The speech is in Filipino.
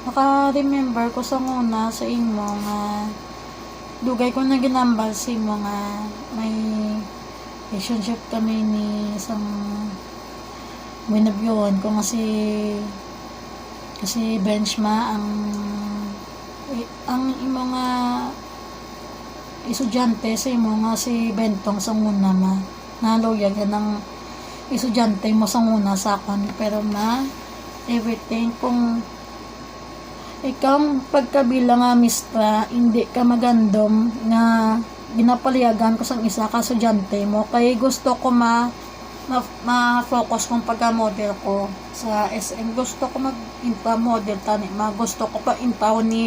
maka-remember ko sa nguna sa imo nga dugay ko na ginambal sa imo nga may relationship kami ni isang winabyon ko nga kasi benchma ang imo nga estudyante sa imo nga si Bentong sa nguna na loyal yan ang estudyante mo sa nguna sa akon, pero everything kung ikaw pagkabilang nga mistra hindi ka magandom nga ginapaliagan ko sang isa ka estudyante mo kay gusto ko ma-focus kong pagka-model ko sa SM, gusto ko mag-inta model tani gusto ko pa intaw ni